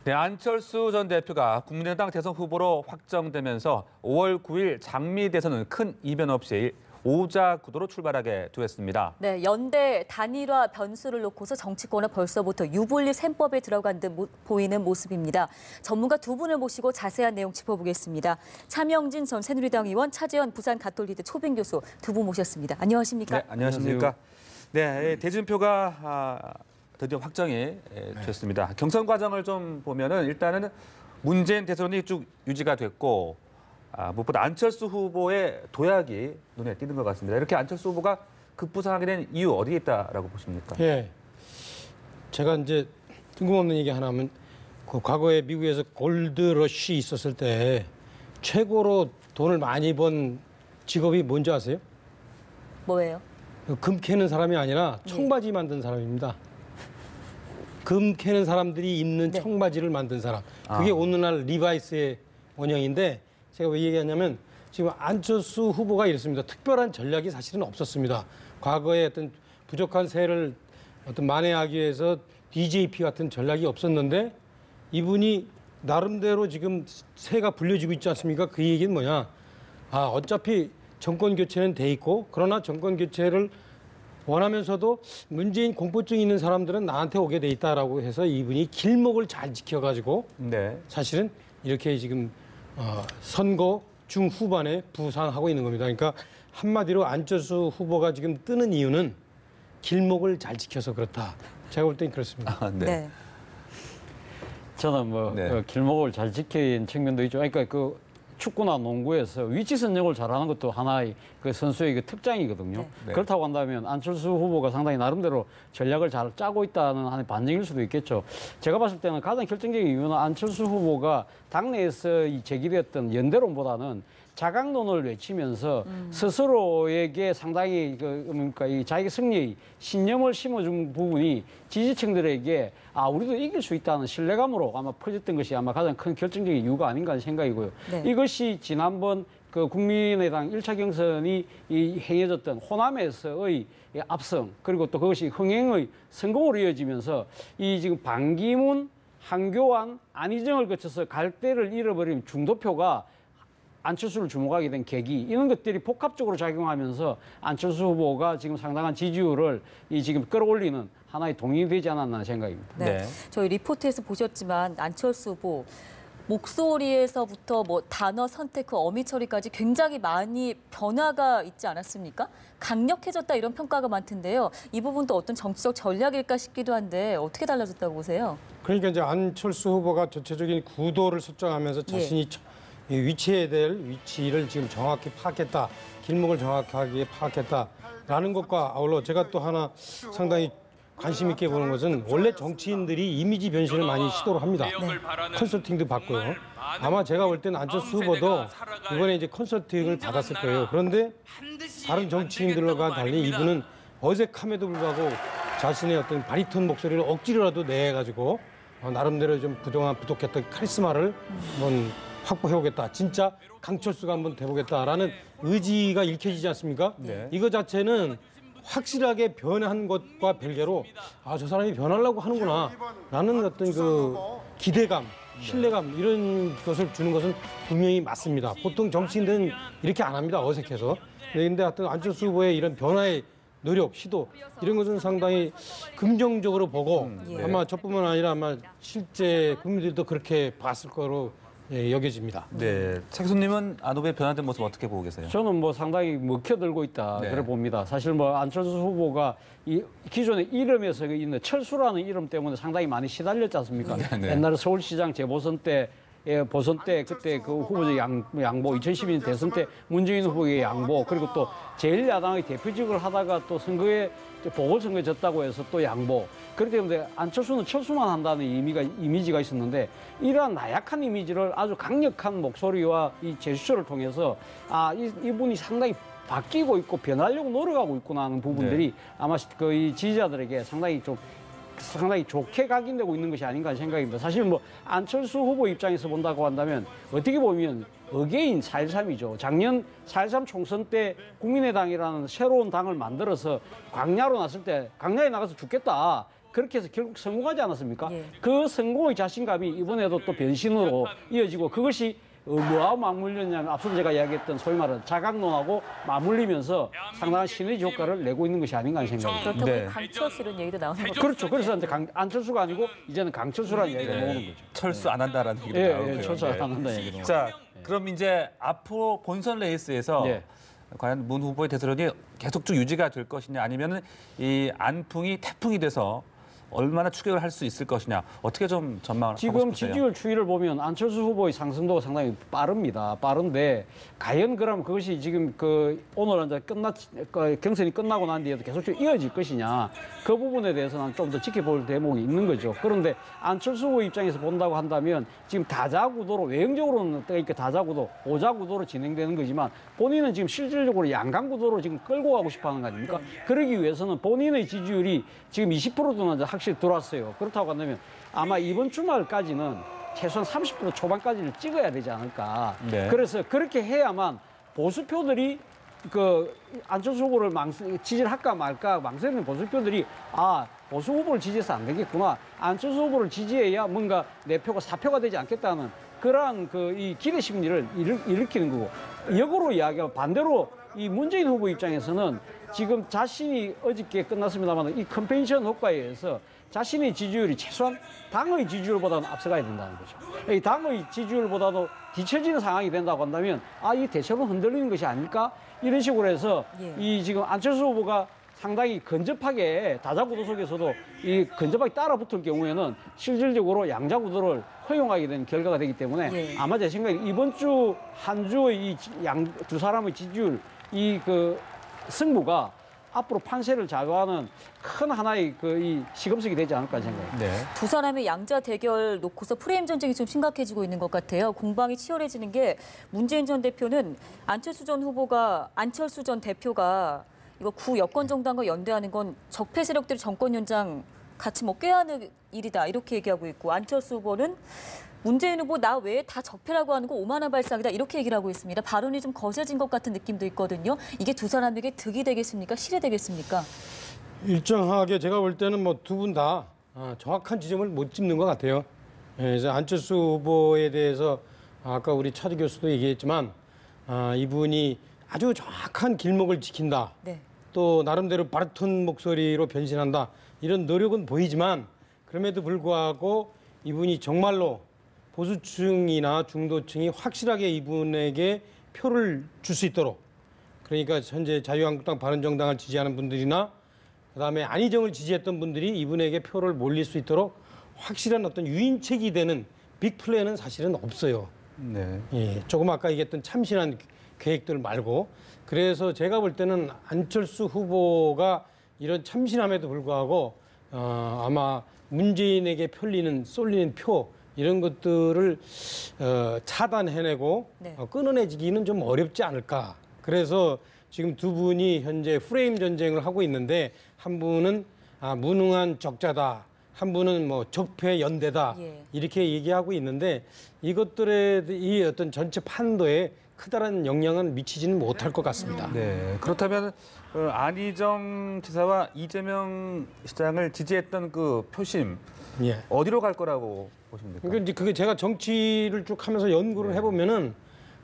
네, 안철수 전 대표가 국민의당 대선 후보로 확정되면서 5월 9일 장미 대선은 큰 이변 없이 오자 구도로 출발하게 되었습니다. 네, 연대 단일화 변수를 놓고서 정치권은 벌써부터 유불리 셈법에 들어간 듯 보이는 모습입니다. 전문가 두 분을 모시고 자세한 내용 짚어보겠습니다. 차명진 전 새누리당 의원, 차재현 부산 가톨리대 초빙 교수 두 분 모셨습니다. 안녕하십니까? 네, 안녕하십니까? 네, 대진표가 드디어 확정이 됐습니다. 경선 과정을 좀 보면은 일단은 문재인 대선이 쭉 유지가 됐고 무엇보다 안철수 후보의 도약이 눈에 띄는 것 같습니다. 이렇게 안철수 후보가 급부상하게 된 이유 어디에 있다라고 보십니까? 예, 제가 이제 뜬금없는 얘기 하나 하면 그 과거에 미국에서 골드러쉬 있었을 때 최고로 돈을 많이 번 직업이 뭔지 아세요? 뭐예요? 금 캐는 사람이 아니라 청바지 만든 사람입니다. 금 캐는 사람들이 입는 청바지를 만든 사람. 그게 오늘날 리바이스의 원형인데 제가 왜 얘기하냐면 지금 안철수 후보가 이렇습니다. 특별한 전략이 사실은 없었습니다. 과거에 어떤 부족한 세를 만회하기 위해서 DJP 같은 전략이 없었는데 이분이 나름대로 지금 세가 불려지고 있지 않습니까? 그 얘기는 뭐냐? 어차피 정권 교체는 돼 있고 그러나 정권 교체를 원하면서도 문재인 공포증이 있는 사람들은 나한테 오게 돼 있다라고 해서 이분이 길목을 잘 지켜가지고 사실은 이렇게 지금 선거 중후반에 부상하고 있는 겁니다. 그러니까 한마디로 안철수 후보가 지금 뜨는 이유는 길목을 잘 지켜서 그렇다. 제가 볼 땐 그렇습니다. 네. 저는 길목을 잘 지킨 측면도 있죠. 그러니까 그 축구나 농구에서 위치 선정을 잘하는 것도 하나의 그 선수의 그 특장이거든요. 그렇다고 한다면 안철수 후보가 상당히 나름대로 전략을 잘 짜고 있다는 하나의 반증일 수도 있겠죠. 제가 봤을 때는 가장 결정적인 이유는 안철수 후보가 당내에서 제기되었던 연대론보다는 자강론을 외치면서 스스로에게 상당히 이 자기 승리의 신념을 심어준 부분이 지지층들에게 우리도 이길 수 있다는 신뢰감으로 아마 퍼졌던 것이 아마 가장 큰 결정적인 이유가 아닌가 하는 생각이고요. 이것이 지난번 그 국민의당 1차 경선이 행해졌던 호남에서의 압승 그리고 또 그것이 흥행의 성공으로 이어지면서 이 지금 반기문, 한교안, 안희정을 거쳐서 갈대를 잃어버린 중도표가 안철수를 주목하게 된 계기 이런 것들이 복합적으로 작용하면서 안철수 후보가 지금 상당한 지지율을 지금 끌어올리는 하나의 동인이 되지 않았나 생각입니다. 네. 저희 리포트에서 보셨지만 안철수 후보 목소리에서부터 단어 선택, 그 어미 처리까지 굉장히 많이 변화가 있지 않았습니까? 강력해졌다 이런 평가가 많던데요. 이 부분도 어떤 정치적 전략일까 싶기도 한데 어떻게 달라졌다고 보세요? 그러니까 이제 안철수 후보가 전체적인 구도를 설정하면서 자신이 위치해야 될 위치를 지금 정확히 파악했다. 길목을 정확하게 파악했다라는 것과 아울러 제가 또 하나 상당히 관심 있게 보는 것은 원래 정치인들이 이미지 변신을 많이 시도를 합니다. 컨설팅도 받고요. 아마 제가 볼 때는 안철수 후보도 이번에 이제 컨설팅을 받았을 거예요. 그런데 다른 정치인들과 달리 이분은 어색함에도 불구하고 자신의 어떤 바리톤 목소리를 억지로라도 내가지고 나름대로 좀 그동안 부족했던 카리스마를 한번 확보해오겠다. 진짜 강철수가 한번 돼보겠다라는 의지가 읽혀지지 않습니까? 이거 자체는 확실하게 변한 것과 별개로 저 사람이 변하려고 하는구나 라는 어떤 그 기대감, 신뢰감 이런 것을 주는 것은 분명히 맞습니다. 보통 정치인들은 이렇게 안 합니다. 어색해서. 그런데 하여튼 안철수 후보의 이런 변화의 노력, 시도 이런 것은 상당히 긍정적으로 보고 아마 저뿐만 아니라 아마 실제 국민들도 그렇게 봤을 거로 여겨집니다. 네, 차 교수님은 안 후보의 변화된 모습 어떻게 보고 계세요? 저는 상당히 먹혀들고 있다 그래 봅니다. 사실 안철수 후보가 이 기존의 이름에서 있는 철수라는 이름 때문에 상당히 많이 시달렸지 않습니까? 옛날에 서울시장 재보선 때 보선 때 그때 그 후보적 양보, 2012년 대선 때 문재인 후보의 양보, 그리고 또 제1야당의 대표직을 하다가 또 선거에 보궐선거에 졌다고 해서 또 양보. 그렇기 때문에 안철수는 철수만 한다는 이미지가 있었는데 이러한 나약한 이미지를 아주 강력한 목소리와 이 제스처를 통해서 이분이 상당히 바뀌고 있고 변하려고 노력하고 있구나 하는 부분들이 아마 이 지지자들에게 상당히 좋게 각인되고 있는 것이 아닌가 하는 생각입니다. 사실 안철수 후보 입장에서 본다고 한다면 어떻게 보면 어게인 4.13이죠. 작년 4.13 총선 때 국민의당이라는 새로운 당을 만들어서 광야로 났을 때 광야에 나가서 죽겠다. 그렇게 해서 결국 성공하지 않았습니까? 예. 그 성공의 자신감이 이번에도 또 변신으로 이어지고 그것이 뭐하고 맞물렸냐면 앞서 제가 이야기했던 소위 말하는 자각론하고 맞물리면서 상당한 시너지 효과를 내고 있는 것이 아닌가 하는 생각입니다. 그렇다고 네. 강철수 이런 얘기도 나오는 거죠. 그렇죠. 그래서 이제 안철수가 아니고 이제는 강철수라는 얘기가 나오는 거죠. 철수 안 한다라는 얘기도 예, 나오고요. 예, 철수 안 한다는 얘기도. 자, 그럼 이제 앞으로 본선 레이스에서 예. 과연 문 후보의 대선이 계속 쭉 유지가 될 것이냐, 아니면 이 안풍이 태풍이 돼서 얼마나 추격을 할 수 있을 것이냐, 어떻게 좀 전망을 하고 지금 싶으세요? 지지율 추이를 보면 안철수 후보의 상승도가 상당히 빠릅니다. 빠른데 과연 그럼 그것이 지금 오늘 이제 경선이 끝나고 난 뒤에도 계속 이어질 것이냐, 그 부분에 대해서는 좀 더 지켜볼 대목이 있는 거죠. 그런데 안철수 후보 입장에서 본다고 한다면 지금 다자구도로, 외형적으로는 그러니까 다자구도, 오자구도로 진행되는 거지만 본인은 지금 실질적으로 양강구도로 지금 끌고 가고 싶어 하는 거 아닙니까? 그러기 위해서는 본인의 지지율이 지금 20%는 이제 확실히 들어왔어요. 그렇다고 한다면 아마 이번 주말까지는 최소한 30% 초반까지를 찍어야 되지 않을까. 네. 그래서 그렇게 해야만 보수표들이 안철수 후보를 지지를 할까 말까 망설이는 보수표들이 보수 후보를 지지해서 안 되겠구나. 안철수 후보를 지지해야 뭔가 내 표가 사표가 되지 않겠다는 그러한 이 기대 심리를 일으키는 거고, 역으로 이야기하면 반대로 이 문재인 후보 입장에서는 지금 자신이 어저께 끝났습니다만 이 컨벤션 효과에 의해서 자신의 지지율이 최소한 당의 지지율보다는 앞서가야 된다는 거죠. 이 당의 지지율보다도 뒤처지는 상황이 된다고 한다면 이 대처는 흔들리는 것이 아닐까? 이런 식으로 해서 예. 이 지금 안철수 후보가 상당히 근접하게 다자구도 속에서도 이 근접하게 따라붙을 경우에는 실질적으로 양자구도를 허용하게 되는 결과가 되기 때문에 예. 아마 제 생각에 이번 주 한 주의 이 두 사람의 지지율 승부가 앞으로 판세를 좌우하는 큰 하나의 이 시금석이 되지 않을까 생각합니다. 네. 두 사람의 양자 대결 놓고서 프레임 전쟁이 좀 심각해지고 있는 것 같아요. 공방이 치열해지는 게 문재인 전 대표는 안철수 전 대표가 이거 구 여권 정당과 연대하는 건 적폐 세력들이 정권 연장 같이 꾀하는 일이다 이렇게 얘기하고 있고, 안철수 후보는 문재인 후보 나 외에 다 적폐라고 하는 거 오만한 발상이다 이렇게 얘기를 하고 있습니다. 발언이 좀 거세진 것 같은 느낌도 있거든요. 이게 두 사람에게 득이 되겠습니까? 실이 되겠습니까? 일정하게 제가 볼 때는 뭐 두 분 다 정확한 지점을 못 짚는 것 같아요. 그래서 안철수 후보에 대해서 아까 우리 차주 교수도 얘기했지만 이분이 아주 정확한 길목을 지킨다. 네. 또 나름대로 바르톤 목소리로 변신한다. 이런 노력은 보이지만 그럼에도 불구하고 이분이 정말로 보수층이나 중도층이 확실하게 이분에게 표를 줄 수 있도록, 그러니까 현재 자유한국당 바른정당을 지지하는 분들이나 그다음에 안희정을 지지했던 분들이 이분에게 표를 몰릴 수 있도록 확실한 어떤 유인책이 되는 빅플랜은 사실은 없어요. 네. 예, 조금 아까 얘기했던 참신한 계획들 말고. 그래서 제가 볼 때는 안철수 후보가 이런 참신함에도 불구하고 아마 문재인에게 쏠리는 표 이런 것들을 차단해내고 네. 끊어내기는 좀 어렵지 않을까. 그래서 지금 두 분이 현재 프레임 전쟁을 하고 있는데, 한 분은 무능한 적자다, 한 분은 뭐 적폐 연대다, 예. 이렇게 얘기하고 있는데 이것들의 이 어떤 전체 판도에 크다란 영향은 미치지는 못할 것 같습니다. 네. 그렇다면 안희정 지사와 이재명 시장을 지지했던 그 표심 예. 어디로 갈 거라고 보십니까? 그러니까 이제 그게 제가 정치를 쭉 하면서 연구를 해보면은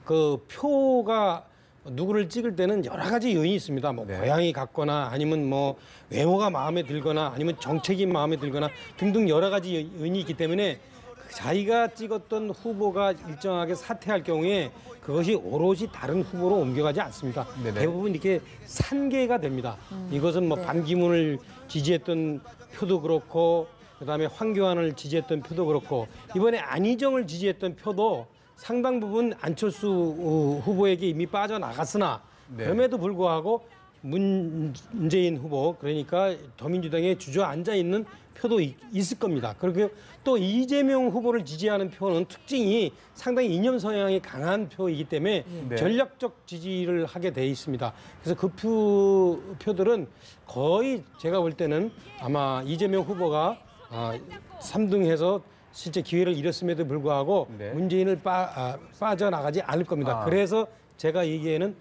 그 표가 누구를 찍을 때는 여러 가지 요인이 있습니다. 뭐 네. 고향이 같거나 아니면 뭐 외모가 마음에 들거나 아니면 정책이 마음에 들거나 등등 여러 가지 요인이 있기 때문에 자기가 찍었던 후보가 일정하게 사퇴할 경우에 그것이 오롯이 다른 후보로 옮겨가지 않습니다. 네네. 대부분 이렇게 산계가 됩니다. 이것은 뭐 네. 반기문을 지지했던 표도 그렇고 그다음에 황교안을 지지했던 표도 그렇고 이번에 안희정을 지지했던 표도 상당 부분 안철수 후보에게 이미 빠져나갔으나 네. 그럼에도 불구하고 문재인 후보, 그러니까 더민주당에 주저앉아 있는 표도 있을 겁니다. 그리고 또 이재명 후보를 지지하는 표는 특징이 상당히 이념 성향이 강한 표이기 때문에 네. 전략적 지지를 하게 돼 있습니다. 그래서 그 표들은 거의 제가 볼 때는 아마 이재명 후보가 3등해서 실제 기회를 잃었음에도 불구하고 네. 문재인을 빠져나가지 않을 겁니다. 그래서 제가 얘기에는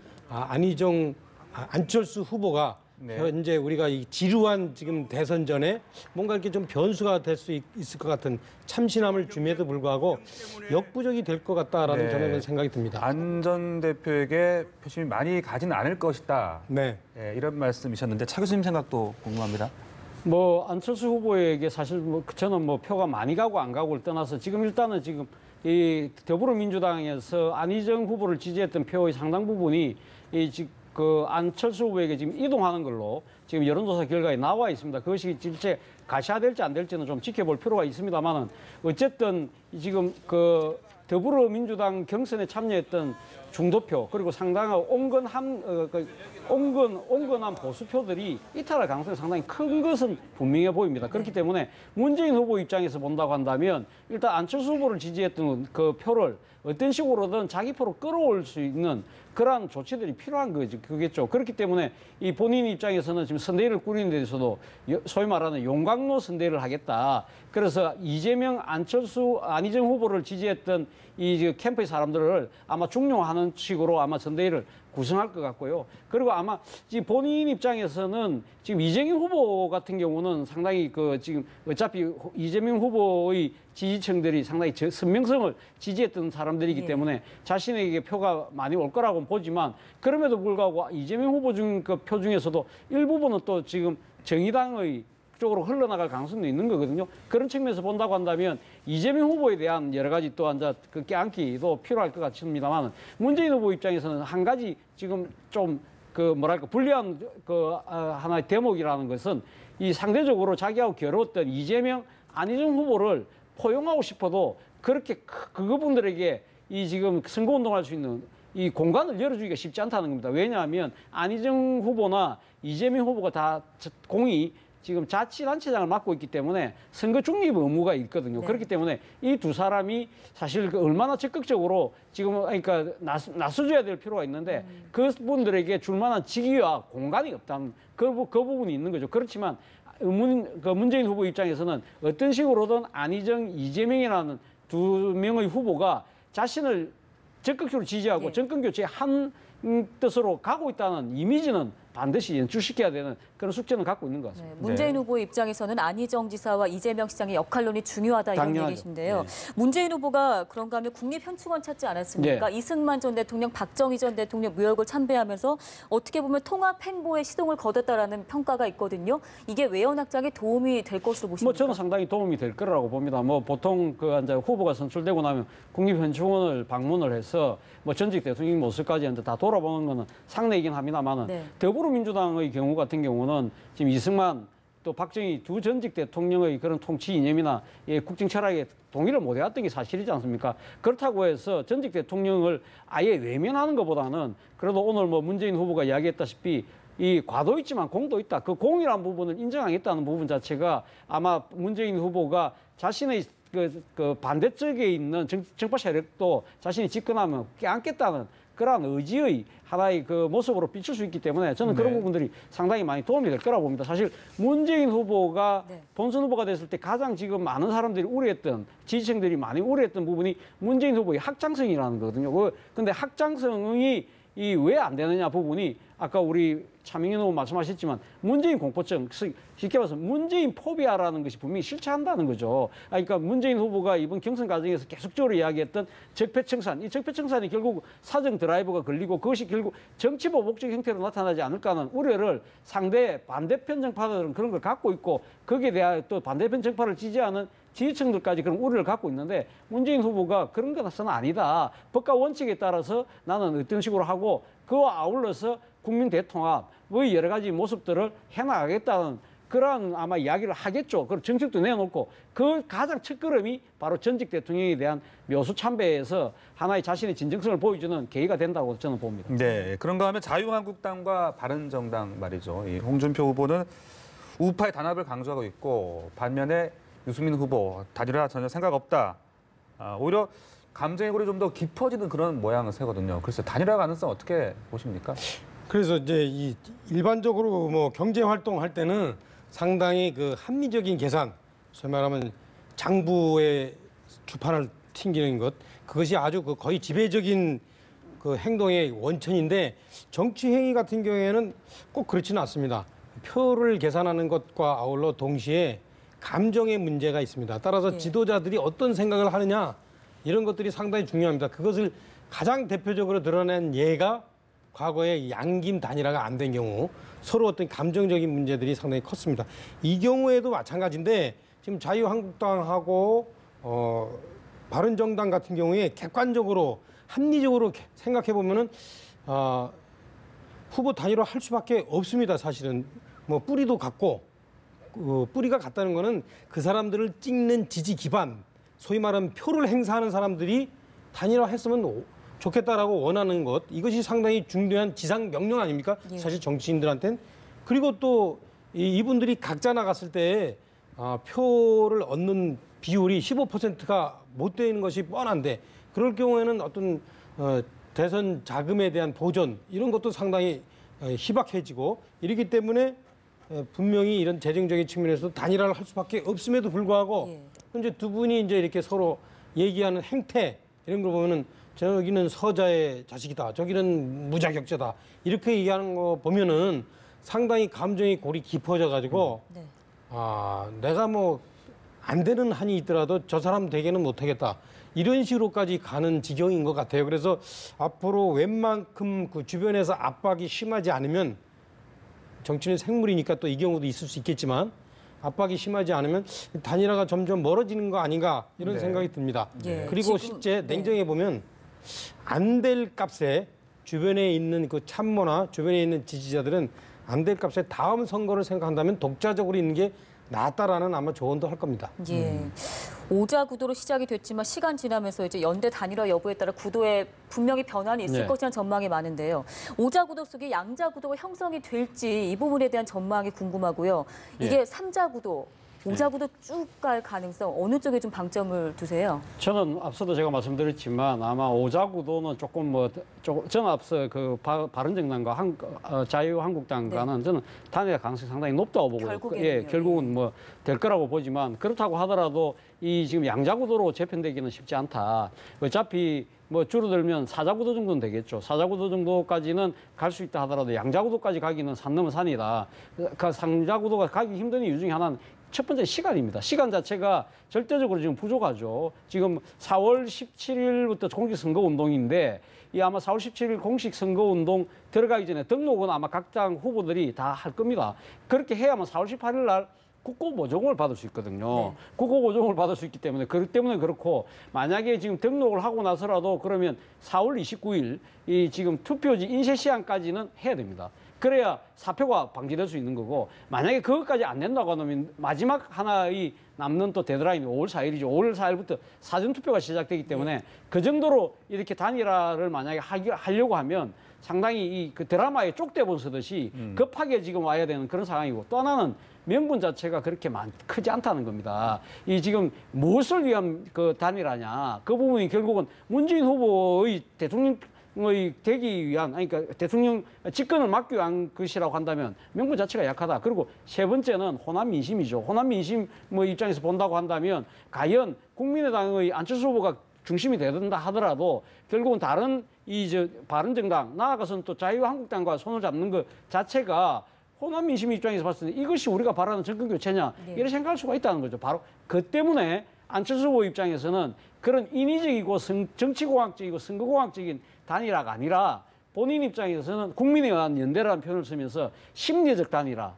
안철수 후보가 네. 현재 우리가 이 지루한 지금 대선전에 뭔가 이렇게 좀 변수가 될 수 있을 것 같은 참신함을 줌에도 불구하고 역부족이 될 것 같다라는 네. 저는 생각이 듭니다. 안 전 대표에게 표심이 많이 가지는 않을 것이다. 네. 예, 이런 말씀이셨는데 차 교수님 생각도 궁금합니다. 뭐 안철수 후보에게 사실 뭐 저는 뭐 표가 많이 가고 안 가고를 떠나서 지금 일단은 지금 이 더불어민주당에서 안희정 후보를 지지했던 표의 상당 부분이 그 안철수 후보에게 지금 이동하는 걸로 지금 여론조사 결과에 나와 있습니다. 그것이 실제 가시화될지 안 될지는 좀 지켜볼 필요가 있습니다만은 어쨌든 지금 그 더불어민주당 경선에 참여했던 중도표 그리고 상당한 온건한 보수표들이 이탈할 가능성이 상당히 큰 것은 분명해 보입니다. 그렇기 때문에 문재인 후보 입장에서 본다고 한다면 일단 안철수 후보를 지지했던 그 표를 어떤 식으로든 자기 표로 끌어올 수 있는 그러한 조치들이 필요한 거겠죠. 그렇기 때문에 이 본인 입장에서는 지금 선대위를 꾸리는 데 있어서도 소위 말하는 용광로 선대위를 하겠다. 그래서 이재명, 안철수, 안희정 후보를 지지했던 이 캠프의 사람들을 아마 중용하는 식으로 아마 선대위를 구성할 것 같고요. 그리고 아마 본인 입장에서는 지금 이재명 후보 같은 경우는 상당히 그 지금 어차피 이재명 후보의 지지층들이 상당히 선명성을 지지했던 사람들이기 때문에 자신에게 표가 많이 올 거라고 보지만 그럼에도 불구하고 이재명 후보 중 그 표 중에서도 일부분은 또 지금 정의당의 쪽으로 흘러나갈 가능성도 있는 거거든요. 그런 측면에서 본다고 한다면 이재명 후보에 대한 여러 가지 또 앉아 그 껴안기도 필요할 것 같습니다만 문재인 후보 입장에서는 한 가지 지금 좀 그 뭐랄까 불리한 그 하나의 대목이라는 것은 이 상대적으로 자기하고 겨루었던 이재명, 안희정 후보를 포용하고 싶어도 그렇게 그분들에게 이 지금 선거운동할 수 있는 이 공간을 열어주기가 쉽지 않다는 겁니다. 왜냐하면 안희정 후보나 이재명 후보가 다 공이 지금 자치단체장을 맡고 있기 때문에 선거 중립 의무가 있거든요. 네. 그렇기 때문에 이 두 사람이 사실 얼마나 적극적으로 지금 그러니까 나서줘야 될 필요가 있는데 그분들에게 줄 만한 직위와 공간이 없다는 그 부분이 있는 거죠. 그렇지만 문재인 후보 입장에서는 어떤 식으로든 안희정, 이재명이라는 두 명의 후보가 자신을 적극적으로 지지하고 정권 교체의 한 뜻으로 가고 있다는 이미지는 반드시 연출시켜야 되는 그런 숙제는 갖고 있는 것 같습니다. 네, 문재인 후보 입장에서는 안희정 지사와 이재명 시장의 역할론이 중요하다 이런 당연하죠. 얘기신데요. 문재인 후보가 그런가 하면 국립현충원 찾지 않았습니까? 이승만 전 대통령, 박정희 전 대통령 무역을 참배하면서 어떻게 보면 통합 행보에 시동을 거뒀다라는 평가가 있거든요. 이게 외연 확장에 도움이 될 것으로 보십니까? 뭐 저는 상당히 도움이 될 거라고 봅니다. 뭐 보통 그 이제 후보가 선출되고 나면 국립현충원을 방문을 해서 뭐 전직 대통령 모습까지 이제 다 돌아보는 거는 상례이긴 합니다만은 더불어민주당의 경우 같은 경우는 지금 이승만 또 박정희 두 전직 대통령의 그런 통치 이념이나 국정 철학에 동의를 못 해왔던 게 사실이지 않습니까? 그렇다고 해서 전직 대통령을 아예 외면하는 것보다는 그래도 오늘 뭐 문재인 후보가 이야기했다시피 이 과도 있지만 공도 있다. 그 공이라는 부분을 인정하겠다는 부분 자체가 아마 문재인 후보가 자신의 그 반대쪽에 있는 정파 세력도 자신이 집권하면 껴안겠다는 그러한 의지의 하나의 그 모습으로 비출 수 있기 때문에 저는 그런 부분들이 상당히 많이 도움이 될 거라고 봅니다. 사실 문재인 후보가 본선 후보가 됐을 때 가장 지금 많은 사람들이 우려했던 지지층들이 많이 우려했던 부분이 문재인 후보의 확장성이라는 거거든요. 근데 확장성이 왜 안 되느냐 부분이 아까 우리 차명현 후보 말씀하셨지만 문재인 공포증, 쉽게 말해서 문재인 포비아라는 것이 분명히 실체한다는 거죠. 그러니까 문재인 후보가 이번 경선 과정에서 계속적으로 이야기했던 적폐청산, 이 적폐청산이 결국 사정 드라이버가 걸리고 그것이 결국 정치 보복적 형태로 나타나지 않을까 하는 우려를 반대편 정파들은 그런 걸 갖고 있고 거기에 대한 또 반대편 정파를 지지하는 지지층들까지 그런 우려를 갖고 있는데 문재인 후보가 그런 것은 아니다. 법과 원칙에 따라서 나는 어떤 식으로 하고 그와 아울러서 국민 대통합의 여러 가지 모습들을 해나가겠다는 그런 아마 이야기를 하겠죠. 그리고 정책도 내놓고 그 가장 첫걸음이 바로 전직 대통령에 대한 묘수 참배에서 하나의 자신의 진정성을 보여주는 계기가 된다고 저는 봅니다. 네, 그런가 하면 자유한국당과 바른정당 말이죠. 이 홍준표 후보는 우파의 단합을 강조하고 있고 반면에 유승민 후보 단일화 전혀 생각 없다. 오히려 감정의 골이 좀 더 깊어지는 그런 모양을 세거든요. 그래서 단일화 가능성 어떻게 보십니까? 그래서 이제 이 일반적으로 뭐 경제 활동할 때는 상당히 그 합리적인 계산, 소위 말하면 장부의 주판을 튕기는 것, 그것이 아주 그 거의 지배적인 그 행동의 원천인데 정치 행위 같은 경우에는 꼭 그렇지는 않습니다. 표를 계산하는 것과 아울러 동시에 감정의 문제가 있습니다. 따라서 예. 지도자들이 어떤 생각을 하느냐 이런 것들이 상당히 중요합니다. 그것을 가장 대표적으로 드러낸 예가 과거에 양김 단일화가 안 된 경우 서로 어떤 감정적인 문제들이 상당히 컸습니다. 이 경우에도 마찬가지인데 지금 자유한국당하고 바른정당 같은 경우에 객관적으로 합리적으로 생각해 보면은 후보 단일화 할 수밖에 없습니다. 사실은 뭐 뿌리도 같고 뿌리가 같다는 거는 그 사람들을 찍는 지지 기반, 소위 말하는 표를 행사하는 사람들이 단일화했으면 좋겠다라고 원하는 것, 이것이 상당히 중요한 지상 명령 아닙니까? 예. 사실 정치인들한테는. 그리고 또 이분들이 각자 나갔을 때 표를 얻는 비율이 15%가 못 되는 것이 뻔한데 그럴 경우에는 어떤 대선 자금에 대한 보전 이런 것도 상당히 희박해지고 이렇기 때문에 분명히 이런 재정적인 측면에서도 단일화를 할 수밖에 없음에도 불구하고 예. 이제 두 분이 이제 이렇게 서로 얘기하는 행태 이런 걸 보면은 저기는 서자의 자식이다, 저기는 무자격자다 이렇게 얘기하는 거 보면은 상당히 감정이 골이 깊어져 가지고 네. 내가 뭐 안 되는 한이 있더라도 저 사람 되게는 못하겠다. 이런 식으로까지 가는 지경인 것 같아요. 그래서 앞으로 웬만큼 그 주변에서 압박이 심하지 않으면 정치는 생물이니까 또 이 경우도 있을 수 있겠지만 압박이 심하지 않으면 단일화가 점점 멀어지는 거 아닌가 이런 네. 생각이 듭니다. 예, 그리고 지금, 실제 네. 냉정해 보면 안 될 값에 주변에 있는 그 참모나 주변에 있는 지지자들은 안 될 값에 다음 선거를 생각한다면 독자적으로 있는 게 낫다라는 아마 조언도 할 겁니다. 예. 오자 구도로 시작이 됐지만 시간 지나면서 이제 연대 단일화 여부에 따라 구도에 분명히 변화는 있을 네. 것이라는 전망이 많은데요. 오자 구도 속에 양자 구도가 형성이 될지 이 부분에 대한 전망이 궁금하고요. 이게 삼자 구도, 오자 구도 쭉 갈 가능성 어느 쪽에 좀 방점을 두세요? 저는 앞서도 제가 말씀드렸지만 아마 오자 구도는 조금 저는 앞서 그 바른정당과 자유한국당과는 네. 저는 단일화 가능성이 상당히 높다고 보고요. 결국에는요. 예, 결국은 뭐 될 거라고 보지만 그렇다고 하더라도 이 지금 양자 구도로 재편되기는 쉽지 않다. 어차피 뭐 줄어들면 사자 구도 정도는 되겠죠. 사자 구도 정도까지는 갈 수 있다 하더라도 양자 구도까지 가기는 산 넘어 산이다. 그 상자 구도가 가기 힘든 이유 중에 하나는 첫 번째 시간입니다. 시간 자체가 절대적으로 지금 부족하죠. 지금 4월 17일부터 공식 선거 운동인데 이 아마 4월 17일 공식 선거 운동 들어가기 전에 등록은 아마 각 당 후보들이 다 할 겁니다. 그렇게 해야만 4월 18일 날 국고 보정을 받을 수 있거든요. 네. 국고 보정을 받을 수 있기 때문에 그렇기 때문에 그렇고 만약에 지금 등록을 하고 나서라도 그러면 4월 29일 이 지금 투표지 인쇄 시한까지는 해야 됩니다. 그래야 사표가 방지될 수 있는 거고 만약에 그것까지 안 된다고 하면 마지막 하나의 남는 또 데드라인이 5월 4일이죠. 5월 4일부터 사전투표가 시작되기 때문에 그 정도로 이렇게 단일화를 만약에 하려고 하면 상당히 이 그 드라마의 쪽대본 쓰듯이 급하게 지금 와야 되는 그런 상황이고 또 하나는 명분 자체가 그렇게 크지 않다는 겁니다. 이 지금 무엇을 위한 그 단일화냐 그 부분이 결국은 문재인 후보의 대통령의 되기 위한 아니 그러니까 대통령 집권을 막기 위한 것이라고 한다면 명분 자체가 약하다. 그리고 세 번째는 호남 민심이죠. 호남 민심 뭐 입장에서 본다고 한다면 과연 국민의당의 안철수 후보가 중심이 되든다 하더라도 결국은 다른 바른정당 나아가서는 또 자유한국당과 손을 잡는 것 자체가 호남 민심 입장에서 봤을 때 이것이 우리가 바라는 정권 교체냐 네. 이렇게 생각할 수가 있다는 거죠. 바로 그 때문에 안철수 후보 입장에서는 그런 인위적이고 정치공학적이고 선거공학적인 단일화가 아니라 본인 입장에서는 국민에 의한 연대라는 표현을 쓰면서 심리적 단일화,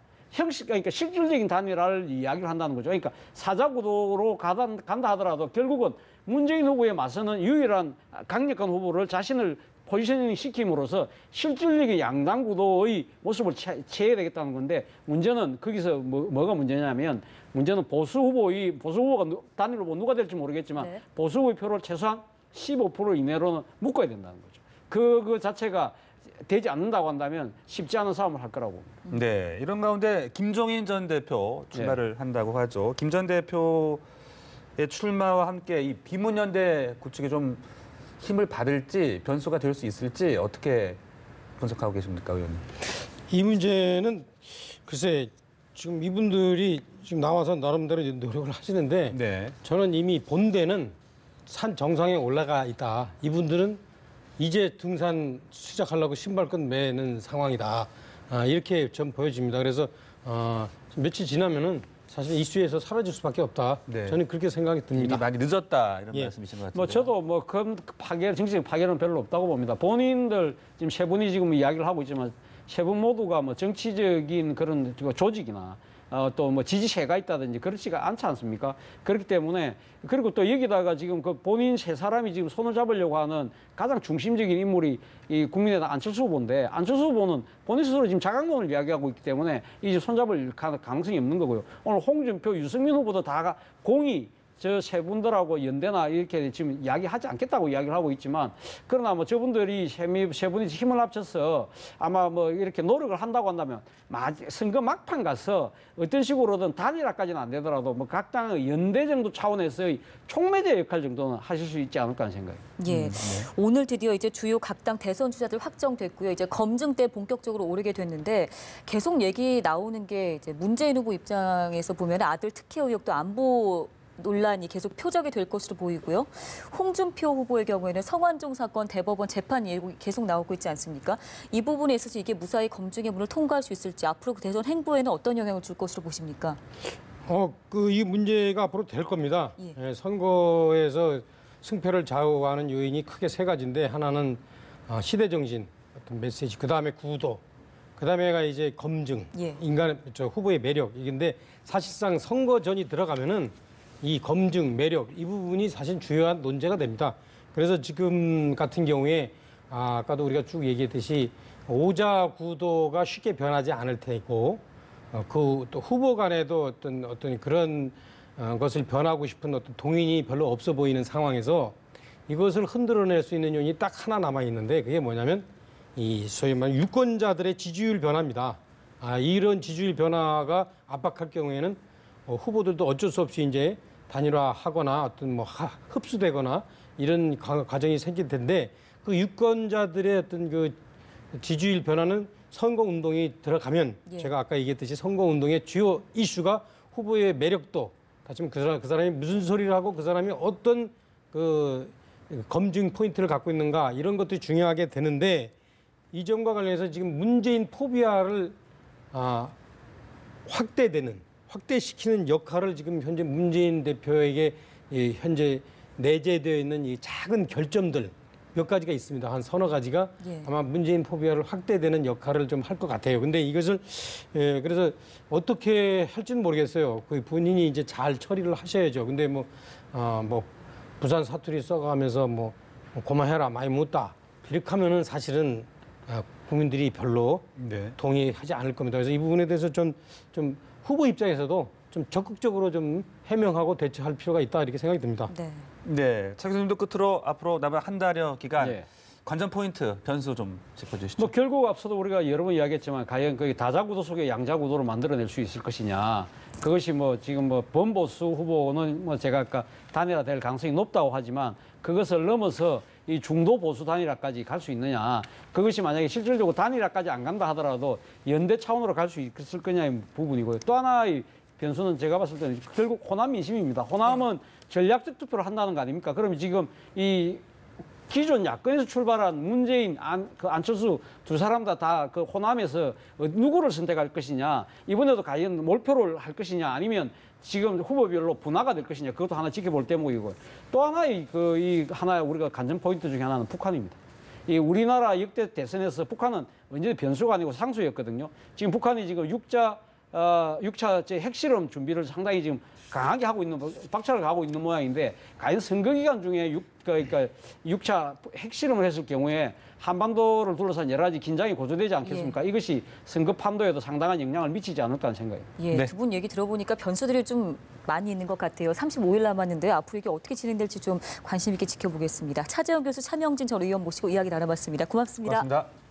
그러니까 실질적인 단일화를 이야기를 한다는 거죠. 그러니까 사자구도로 간다 하더라도 결국은 문재인 후보에 맞서는 유일한 강력한 후보를 자신을 포지셔닝 시킴으로써 실질적인 양당 구도의 모습을 취해야 되겠다는 건데 문제는 거기서 뭐가 문제냐면 문제는 보수 후보가 단일 후보 누가 될지 모르겠지만 네. 보수 후보의 표를 최소한 15% 이내로는 묶어야 된다는 거죠. 그 자체가 되지 않는다고 한다면 쉽지 않은 싸움을 할 거라고 봅니다. 네, 이런 가운데 김종인 전 대표 출마를 한다고 하죠. 김 전 대표의 출마와 함께 이 비문연대 구축에 좀 힘을 받을지 변수가 될 수 있을지 어떻게 분석하고 계십니까, 의원님? 이 문제는 글쎄 지금 이분들이 지금 나와서 나름대로 노력을 하시는데 네. 저는 이미 본대는 산 정상에 올라가 있다. 이분들은 이제 등산 시작하려고 신발끈 매는 상황이다. 이렇게 좀 보여집니다. 그래서 며칠 지나면은 사실 이슈에서 사라질 수밖에 없다. 네. 저는 그렇게 생각이 이미 듭니다. 많이 늦었다 이런 예. 말씀이신 것 같은데. 뭐 저도 뭐 그 정치적 파괴는 별로 없다고 봅니다. 본인들 지금 세 분이 지금 이야기를 하고 있지만 세 분 모두가 뭐 정치적인 그런 조직이나 또 뭐 지지세가 있다든지 그렇지가 않지 않습니까? 그렇기 때문에 그리고 또 여기다가 지금 그 본인 세 사람이 지금 손을 잡으려고 하는 가장 중심적인 인물이 이 국민의당 안철수 후보인데 안철수 후보는 본인 스스로 지금 자강론을 이야기하고 있기 때문에 이제 손잡을 가능성이 없는 거고요. 오늘 홍준표, 유승민 후보도 다가 공이 저 세 분들하고 연대나 이렇게 지금 이야기하지 않겠다고 이야기를 하고 있지만 그러나 뭐 저분들이 세 분이 힘을 합쳐서 아마 뭐 이렇게 노력을 한다고 한다면 선거 막판 가서 어떤 식으로든 단일화까지는 안 되더라도 뭐 각 당의 연대 정도 차원에서의 촉매제 역할 정도는 하실 수 있지 않을까 하는 생각이에요. 예. 오늘 드디어 이제 주요 각 당 대선 주자들 확정됐고요. 이제 검증대 본격적으로 오르게 됐는데 계속 얘기 나오는 게 이제 문재인 후보 입장에서 보면 아들 특혜 의혹도 안보 논란이 계속 표적이 될 것으로 보이고요. 홍준표 후보의 경우에는 성완종 사건 대법원 재판 예고가 계속 나오고 있지 않습니까? 이 부분에 있어서 이게 무사히 검증의 문을 통과할 수 있을지 앞으로 그 대선 행보에는 어떤 영향을 줄 것으로 보십니까? 이 문제가 앞으로 될 겁니다. 예. 선거에서 승패를 좌우하는 요인이 크게 세 가지인데 하나는 시대 정신, 어떤 메시지, 그 다음에 구도, 그 다음에가 이제 검증, 예. 인간의 후보의 매력. 이건데 사실상 선거 전이 들어가면은 이 검증, 매력 이 부분이 사실 주요한 논제가 됩니다. 그래서 지금 같은 경우에 아까도 우리가 쭉 얘기했듯이 오자 구도가 쉽게 변하지 않을 테고 그 또 후보 간에도 어떤 그런 것을 변하고 싶은 어떤 동인이 별로 없어 보이는 상황에서 이것을 흔들어낼 수 있는 요인이 딱 하나 남아 있는데 그게 뭐냐면 이 소위 말하는 유권자들의 지지율 변화입니다. 이런 지지율 변화가 압박할 경우에는 후보들도 어쩔 수 없이 이제 단일화하거나 어떤 뭐 흡수되거나 이런 과정이 생길 텐데 그 유권자들의 어떤 그 지지율 변화는 선거 운동이 들어가면 예. 제가 아까 얘기했듯이 선거 운동의 주요 이슈가 후보의 매력도 다시 그 사람이 무슨 소리를 하고 그 사람이 어떤 그 검증 포인트를 갖고 있는가 이런 것들이 중요하게 되는데 이 점과 관련해서 지금 문재인 포비아를 확대시키는 역할을 지금 현재 문재인 대표에게 현재 내재되어 있는 이 작은 결점들 몇 가지가 있습니다. 한 서너 가지가 예. 아마 문재인 포비아를 확대되는 역할을 좀 할 것 같아요. 근데 이것을 그래서 어떻게 할지는 모르겠어요. 그 본인이 이제 잘 처리를 하셔야죠. 근데 뭐 부산 사투리 써가면서 뭐 고마해라 많이 묻다 이렇게 하면은 사실은 국민들이 별로 네. 동의하지 않을 겁니다. 그래서 이 부분에 대해서 좀 후보 입장에서도 좀 적극적으로 좀 해명하고 대처할 필요가 있다 이렇게 생각이 듭니다. 네. 네, 차 교수님도 끝으로 앞으로 남은 한 달여 기간 예. 관전 포인트 변수 좀 짚어주시죠. 뭐 결국 앞서도 우리가 여러 번 이야기했지만 과연 그 다자구도 속에 양자구도를 만들어낼 수 있을 것이냐. 그것이 뭐 지금 뭐 범보수 후보는 뭐 제가 아까 단일화될 가능성이 높다고 하지만 그것을 넘어서 이 중도 보수 단일화까지 갈 수 있느냐. 그것이 만약에 실질적으로 단일화까지 안 간다 하더라도 연대 차원으로 갈 수 있을 거냐의 부분이고요. 또 하나의 변수는 제가 봤을 때는 결국 호남 민심입니다. 호남은 전략적 투표를 한다는 거 아닙니까? 그러면 지금 이 기존 야권에서 출발한 문재인, 안철수 두 사람 다 그 호남에서 누구를 선택할 것이냐, 이번에도 과연 몰표를 할 것이냐, 아니면 지금 후보별로 분화가 될 것이냐, 그것도 하나 지켜볼 대목이고요. 또 하나의 하나 우리가 관전 포인트 중에 하나는 북한입니다. 이 우리나라 역대 대선에서 북한은 언제나 변수가 아니고 상수였거든요. 지금 북한이 지금 6차제 핵실험 준비를 상당히 지금 강하게 하고 있는, 박차를 가고 있는 모양인데, 과연 선거 기간 중에 그러니까 6차 핵실험을 했을 경우에 한반도를 둘러싼 여러 가지 긴장이 고조되지 않겠습니까? 예. 이것이 선거 판도에도 상당한 영향을 미치지 않을까 하는 생각이에요. 예, 네. 두 분 얘기 들어보니까 변수들이 좀 많이 있는 것 같아요. 35일 남았는데 앞으로 이게 어떻게 진행될지 좀 관심 있게 지켜보겠습니다. 차재원 교수, 차명진 전 의원 모시고 이야기 나눠봤습니다. 고맙습니다. 고맙습니다.